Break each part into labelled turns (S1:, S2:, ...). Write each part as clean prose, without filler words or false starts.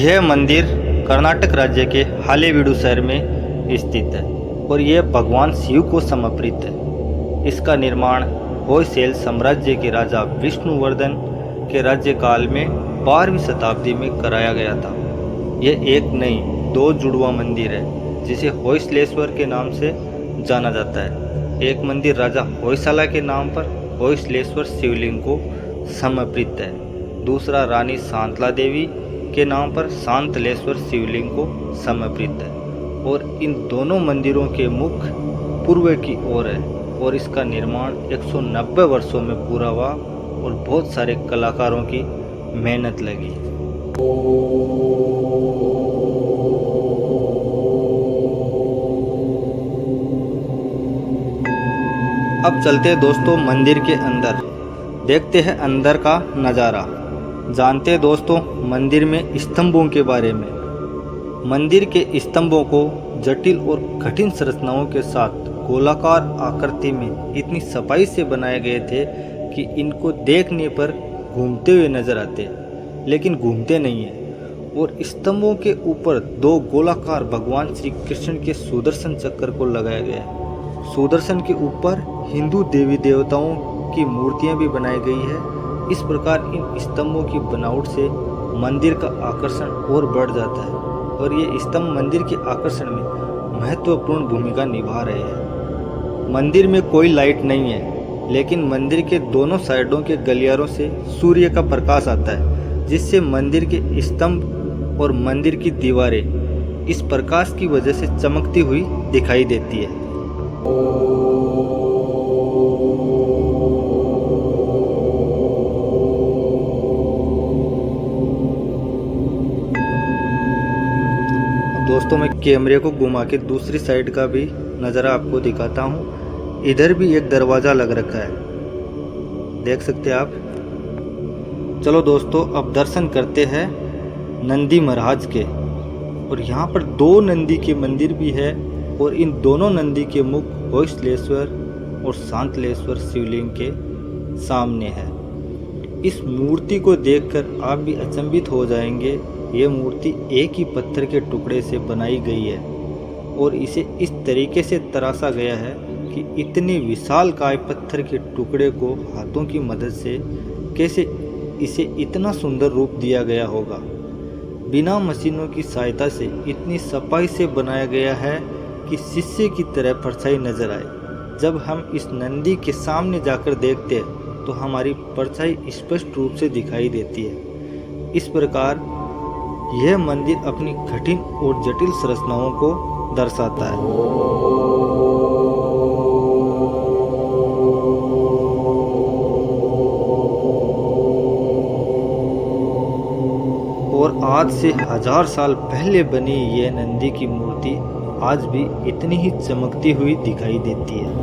S1: यह मंदिर कर्नाटक राज्य के हालेबीडु शहर में स्थित है और यह भगवान शिव को समर्पित है। इसका निर्माण होयसैल साम्राज्य के राजा विष्णुवर्धन के राज्यकाल में 12वीं शताब्दी में कराया गया था। यह एक नहीं दो जुड़वा मंदिर है जिसे होयसलेश्वर के नाम से जाना जाता है। एक मंदिर राजा होयसाला के नाम पर होयसलेश्वर शिवलिंग को समर्पित है, दूसरा रानी शांतला देवी के नाम पर शांतलेश्वर शिवलिंग को समर्पित है और इन दोनों मंदिरों के मुख पूर्व की ओर है और इसका निर्माण 190 वर्षों में पूरा हुआ और बहुत सारे कलाकारों की मेहनत लगी। अब चलते हैं दोस्तों मंदिर के अंदर, देखते हैं अंदर का नज़ारा, जानते हैं दोस्तों मंदिर में स्तंभों के बारे में। मंदिर के स्तंभों को जटिल और कठिन संरचनाओं के साथ गोलाकार आकृति में इतनी सफाई से बनाए गए थे कि इनको देखने पर घूमते हुए नजर आते, लेकिन घूमते नहीं हैं। और स्तंभों के ऊपर दो गोलाकार भगवान श्री कृष्ण के सुदर्शन चक्र को लगाया गया है। सुदर्शन के ऊपर हिंदू देवी देवताओं की मूर्तियां भी बनाई गई है। इस प्रकार इन स्तंभों की बनावट से मंदिर का आकर्षण और बढ़ जाता है और ये स्तंभ मंदिर के आकर्षण में महत्वपूर्ण भूमिका निभा रहे हैं। मंदिर में कोई लाइट नहीं है, लेकिन मंदिर के दोनों साइडों के गलियारों से सूर्य का प्रकाश आता है, जिससे मंदिर के स्तंभ और मंदिर की दीवारें इस प्रकाश की वजह से चमकती हुई दिखाई देती है। दोस्तों मैं कैमरे को घुमा के दूसरी साइड का भी नज़ारा आपको दिखाता हूँ। इधर भी एक दरवाज़ा लग रखा है, देख सकते हैं आप। चलो दोस्तों अब दर्शन करते हैं नंदी महाराज के। और यहाँ पर दो नंदी के मंदिर भी है और इन दोनों नंदी के मुख होयसलेश्वर और शांतलेश्वर शिवलिंग के सामने है। इस मूर्ति को देखकर आप भी अचंभित हो जाएंगे। ये मूर्ति एक ही पत्थर के टुकड़े से बनाई गई है और इसे इस तरीके से तराशा गया है कि इतने विशालकाय पत्थर के टुकड़े को हाथों की मदद से कैसे इसे इतना सुंदर रूप दिया गया होगा। बिना मशीनों की सहायता से इतनी सफाई से बनाया गया है कि शीशे की तरह परछाई नजर आए। जब हम इस नंदी के सामने जाकर देखते हैं तो हमारी परछाई स्पष्ट रूप से दिखाई देती है। इस प्रकार यह मंदिर अपनी कठिन और जटिल संरचनाओं को दर्शाता है। और आज से 1000 साल पहले बनी यह नंदी की मूर्ति आज भी इतनी ही चमकती हुई दिखाई देती है।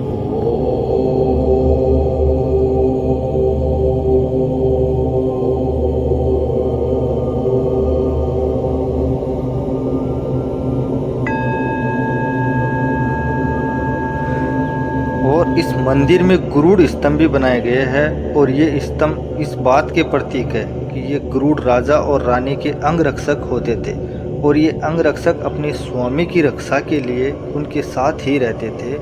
S1: और इस मंदिर में गरुड़ स्तंभ भी बनाए गए हैं और ये स्तंभ इस बात के प्रतीक है कि ये गरुड़ राजा और रानी के अंगरक्षक होते थे और ये अंगरक्षक अपने स्वामी की रक्षा के लिए उनके साथ ही रहते थे।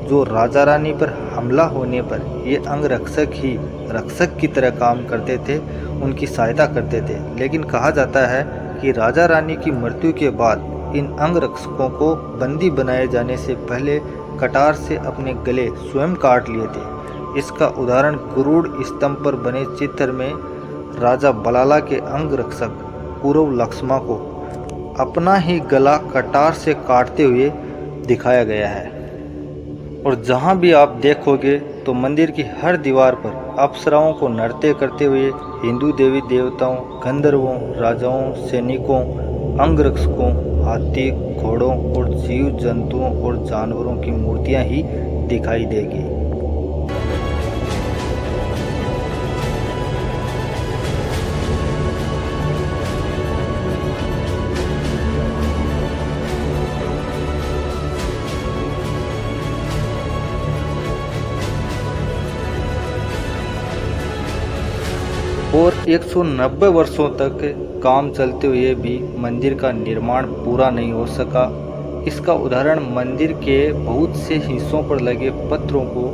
S1: जो राजा रानी पर हमला होने पर ये अंगरक्षक ही रक्षक की तरह काम करते थे, उनकी सहायता करते थे। लेकिन कहा जाता है कि राजा रानी की मृत्यु के बाद इन अंगरक्षकों को बंदी बनाए जाने से पहले कटार से अपने गले स्वयं काट लिए थे। इसका उदाहरण गरुड़ स्तंभ पर बने चित्र में राजा बलाला के अंगरक्षक पूर्व लक्ष्मा को अपना ही गला कटार से काटते हुए दिखाया गया है। और जहाँ भी आप देखोगे तो मंदिर की हर दीवार पर अप्सराओं को नृत्य करते हुए हिंदू देवी देवताओं, गंधर्वों, राजाओं, सैनिकों, अंगरक्षकों, हाथी, घोड़ों और जीव जंतुओं और जानवरों की मूर्तियां ही दिखाई देगी। और 190 वर्षों तक काम चलते हुए भी मंदिर का निर्माण पूरा नहीं हो सका। इसका उदाहरण मंदिर के बहुत से हिस्सों पर लगे पत्थरों को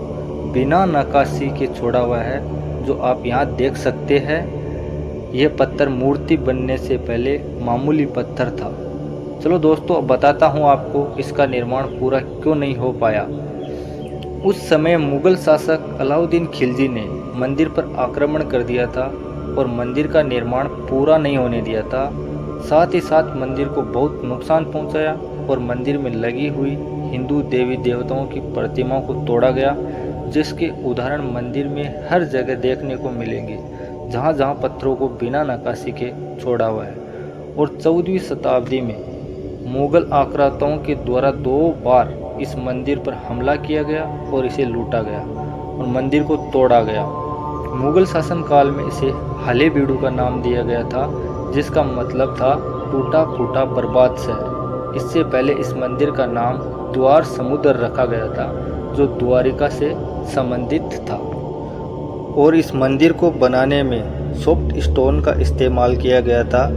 S1: बिना नक्काशी के छोड़ा हुआ है, जो आप यहाँ देख सकते हैं। यह पत्थर मूर्ति बनने से पहले मामूली पत्थर था। चलो दोस्तों, अब बताता हूँ आपको इसका निर्माण पूरा क्यों नहीं हो पाया। उस समय मुगल शासक अलाउद्दीन खिलजी ने मंदिर पर आक्रमण कर दिया था और मंदिर का निर्माण पूरा नहीं होने दिया था। साथ ही साथ मंदिर को बहुत नुकसान पहुंचाया और मंदिर में लगी हुई हिंदू देवी देवताओं की प्रतिमाओं को तोड़ा गया, जिसके उदाहरण मंदिर में हर जगह देखने को मिलेंगे, जहां जहां पत्थरों को बिना नक्काशी के छोड़ा हुआ है। और 14वीं शताब्दी में मुगल आक्रांताओं के द्वारा 2 बार इस मंदिर पर हमला किया गया और इसे लूटा गया और मंदिर को तोड़ा गया। मुगल शासनकाल में इसे हलेबीडु का नाम दिया गया था, जिसका मतलब था टूटा फूटा बर्बाद शहर। इससे पहले इस मंदिर का नाम द्वार समुद्र रखा गया था, जो द्वारिका से संबंधित था। और इस मंदिर को बनाने में सॉफ्ट स्टोन का इस्तेमाल किया गया था।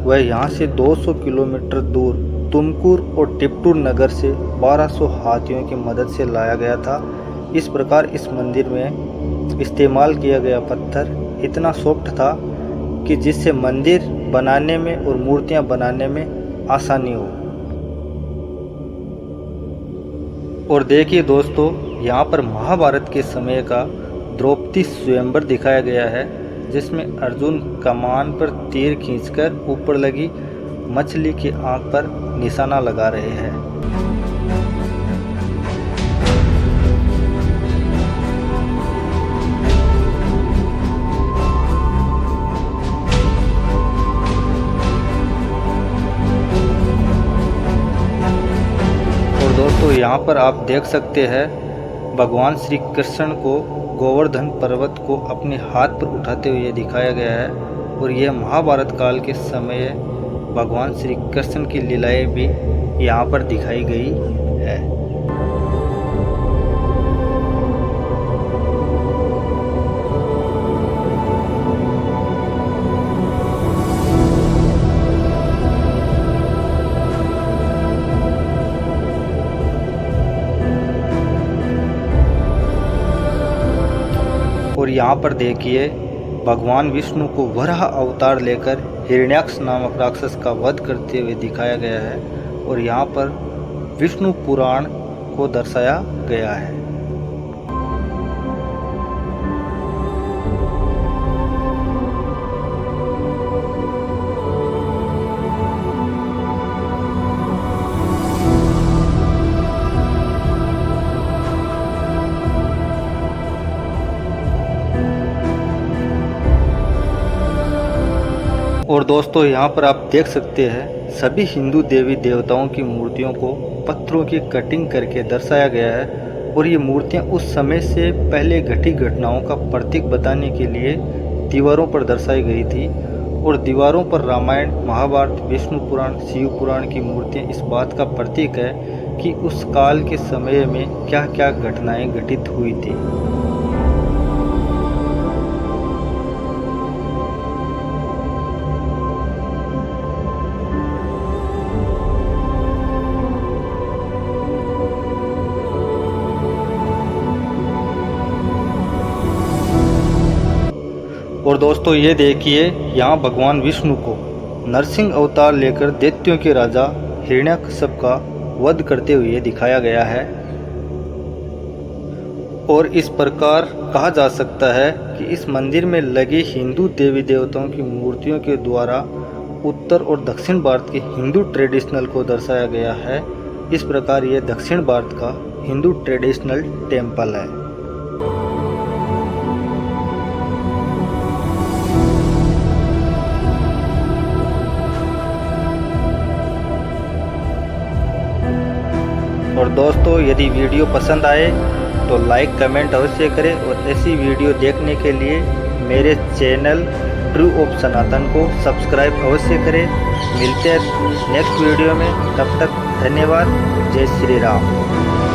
S1: वह यहाँ से 200 किलोमीटर दूर तुमकुर और टिप्टूर नगर से 1200 हाथियों की मदद से लाया गया था। इस प्रकार इस मंदिर में इस्तेमाल किया गया पत्थर इतना सॉफ्ट था कि जिससे मंदिर बनाने में और मूर्तियां बनाने में आसानी हो। और देखिए दोस्तों, यहाँ पर महाभारत के समय का द्रौपदी स्वयंवर दिखाया गया है, जिसमें अर्जुन कमान पर तीर खींचकर ऊपर लगी मछली की आंख पर निशाना लगा रहे हैं। और दोस्तों, यहाँ पर आप देख सकते हैं भगवान श्री कृष्ण को गोवर्धन पर्वत को अपने हाथ पर उठाते हुए दिखाया गया है। और यह महाभारत काल के समय भगवान श्री कृष्ण की लीलाएं भी यहाँ पर दिखाई गई है। और यहाँ पर देखिए, भगवान विष्णु को वराह अवतार लेकर हिरण्याक्ष नामक राक्षस का वध करते हुए दिखाया गया है। और यहाँ पर विष्णु पुराण को दर्शाया गया है। और दोस्तों, यहाँ पर आप देख सकते हैं सभी हिंदू देवी देवताओं की मूर्तियों को पत्थरों की कटिंग करके दर्शाया गया है। और ये मूर्तियाँ उस समय से पहले घटी घटनाओं का प्रतीक बताने के लिए दीवारों पर दर्शाई गई थी। और दीवारों पर रामायण, महाभारत, विष्णु पुराण, शिव पुराण की मूर्तियाँ इस बात का प्रतीक है कि उस काल के समय में क्या क्या घटनाएं घटित हुई थी। और दोस्तों, ये देखिए, यहाँ भगवान विष्णु को नरसिंह अवतार लेकर दैत्यों के राजा हिरण्याकश्यप का वध करते हुए दिखाया गया है। और इस प्रकार कहा जा सकता है कि इस मंदिर में लगे हिंदू देवी देवताओं की मूर्तियों के द्वारा उत्तर और दक्षिण भारत के हिंदू ट्रेडिशनल को दर्शाया गया है। इस प्रकार यह दक्षिण भारत का हिंदू ट्रेडिशनल टेम्पल है। और दोस्तों, यदि वीडियो पसंद आए तो लाइक कमेंट अवश्य करें। और ऐसी वीडियो देखने के लिए मेरे चैनल ट्रू ऑफ सनातन को सब्सक्राइब अवश्य करें। मिलते हैं नेक्स्ट वीडियो में, तब तक धन्यवाद। जय श्री राम।